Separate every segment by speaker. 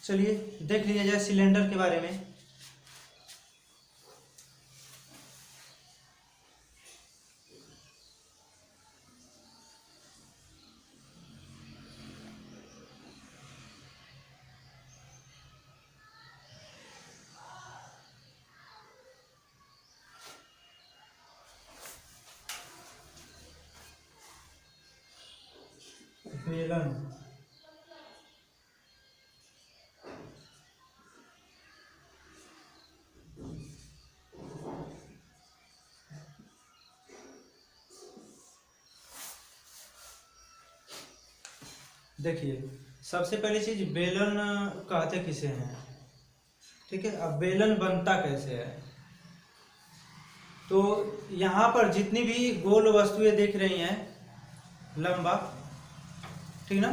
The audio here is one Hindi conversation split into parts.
Speaker 1: चलिए देख लिया जाए सिलेंडर के बारे में। बेलन, देखिए सबसे पहली चीज बेलन कहते किसे हैं, ठीक है। अब बेलन बनता कैसे है, तो यहाँ पर जितनी भी गोल वस्तुएं देख रही हैं लंबा, ठीक ना,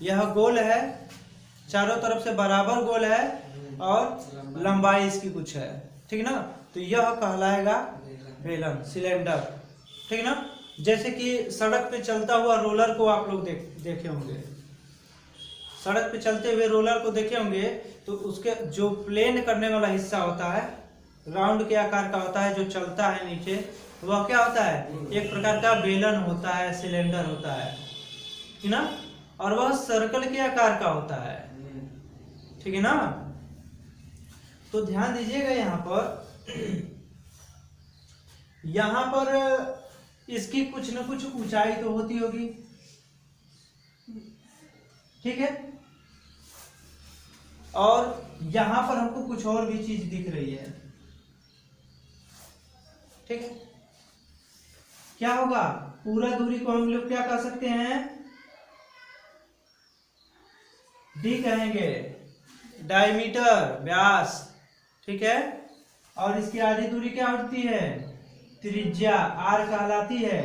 Speaker 1: यह गोल है, चारों तरफ से बराबर गोल है और लंबाई इसकी कुछ है, ठीक ना, तो यह कहलाएगा बेलन, सिलेंडर, ठीक ना। जैसे कि सड़क पे चलता हुआ रोलर को आप लोग देखे होंगे, सड़क पे चलते हुए रोलर को देखे होंगे, तो उसके जो प्लेन करने वाला हिस्सा होता है, राउंड के आकार का होता है, जो चलता है नीचे, वह क्या होता है, एक प्रकार का बेलन होता है, सिलेंडर होता है, ठीक ना, और वह सर्कल के आकार का होता है, ठीक है ना। तो ध्यान दीजिएगा यहाँ पर इसकी कुछ न कुछ ऊंचाई तो होती होगी, ठीक है, और यहां पर हमको कुछ और भी चीज दिख रही है, ठीक है। क्या होगा, पूरा दूरी को हम लोग क्या कह सकते हैं, डी कहेंगे, डायमीटर, व्यास, ठीक है, और इसकी आधी दूरी क्या होती है, त्रिज्या, आर कहलाती है,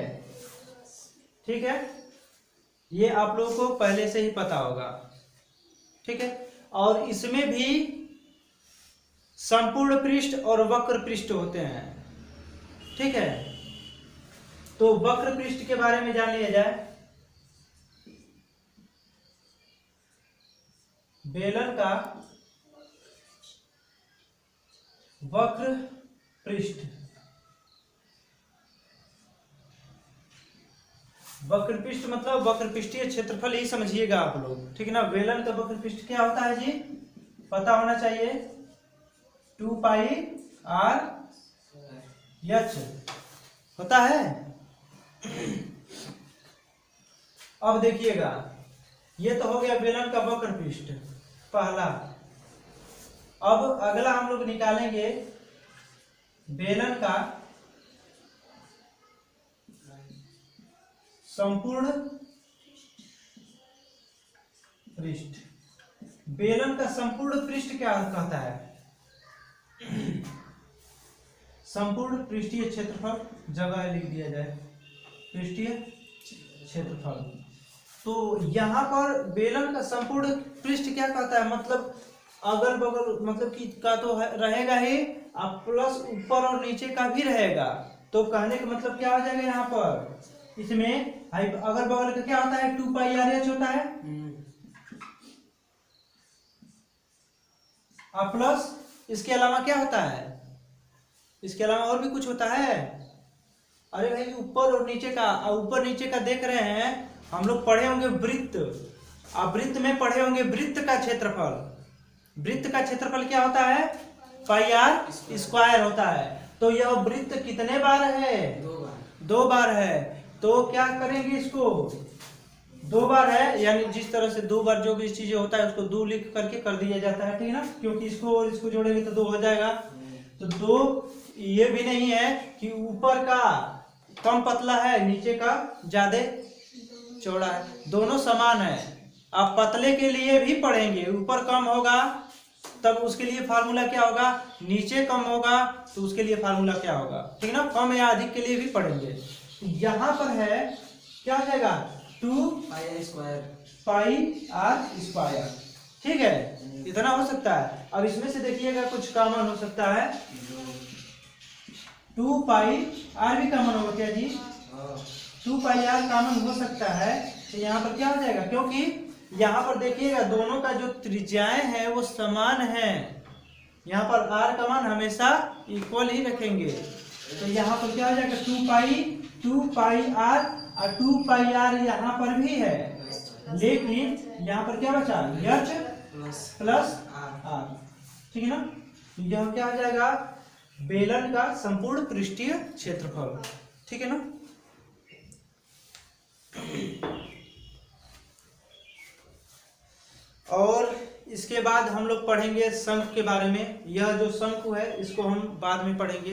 Speaker 1: ठीक है। ये आप लोगों को पहले से ही पता होगा, ठीक है। और इसमें भी संपूर्ण पृष्ठ और वक्र पृष्ठ होते हैं, ठीक है। तो वक्र पृष्ठ के बारे में जान लिया जाए। बेलन का वक्र पृष्ठ, वक्र पृष्ठ मतलब वक्र पृष्ठीय क्षेत्रफल ही समझिएगा आप लोग, ठीक है ना। बेलन का वक्र पृष्ठ क्या होता है जी, पता होना चाहिए, 2 पाई आर एच होता है। अब देखिएगा, ये तो हो गया बेलन का वक्र पृष्ठ पहला। अब अगला हम लोग निकालेंगे बेलन का संपूर्ण पृष्ठ। बेलन का संपूर्ण पृष्ठ क्या कहता है, संपूर्ण पृष्ठीय क्षेत्रफल, जगह लिख दिया जाए पृष्ठीय क्षेत्रफल। तो यहाँ पर बेलन का संपूर्ण पृष्ठ क्या कहता है, मतलब अगल बगल, मतलब कि का तो रहेगा ही, अब प्लस ऊपर और नीचे का भी रहेगा। तो कहने का मतलब क्या हो जाएगा, यहाँ पर इसमें अगल बगल का क्या होता है, 2 पाई आर एच होता है, और प्लस इसके अलावा क्या होता है, इसके अलावा और भी कुछ होता है। अरे भाई ऊपर और नीचे का, ऊपर नीचे का देख रहे हैं हम लोग, पढ़े होंगे वृत्त, आप वृत्त में पढ़े होंगे वृत्त का क्षेत्रफल। वृत्त का क्षेत्रफल क्या होता है, पाई आर स्क्वायर होता है। तो यह वृत्त कितने बार है, 2 बार है। तो क्या करेंगे, इसको 2 बार है, यानी जिस तरह से 2 बार जो भी चीजें होता है उसको 2 लिख करके कर दिया जाता है, ठीक है ना, क्योंकि इसको और इसको जोड़ेंगे तो 2 हो जाएगा। तो 2 ये भी नहीं है कि ऊपर का कम पतला है, नीचे का ज्यादा चौड़ा है, दोनों समान है। आप पतले के लिए भी पढ़ेंगे, ऊपर कम होगा तब उसके लिए फार्मूला क्या होगा, नीचे कम होगा तो उसके लिए फार्मूला क्या होगा, ठीक है ना, कम या अधिक के लिए भी पढ़ेंगे। यहाँ पर है क्या हो जाएगा, 2 पाई आर स्क्वायर, ठीक है, इतना हो सकता है। अब इसमें से देखिएगा कुछ कॉमन हो सकता है, 2 पाई आर भी कॉमन होगा क्या जी, 2 पाई आर कॉमन हो सकता है। तो यहाँ पर क्या हो जाएगा, क्योंकि यहाँ पर देखिएगा दोनों का जो त्रिज्याएं हैं वो समान है। यहाँ पर r का मान हमेशा इक्वल ही रखेंगे। तो यहाँ पर क्या हो जाएगा 2 पाई r और 2 पाई r यहाँ पर भी है, लेकिन यहाँ पर क्या बचा h प्लस r, ठीक है ना। यह क्या हो जाएगा बेलन का संपूर्ण पृष्ठीय क्षेत्रफल, ठीक है ना। और इसके बाद हम लोग पढ़ेंगे शंख के बारे में। यह जो शंकु है इसको हम बाद में पढ़ेंगे।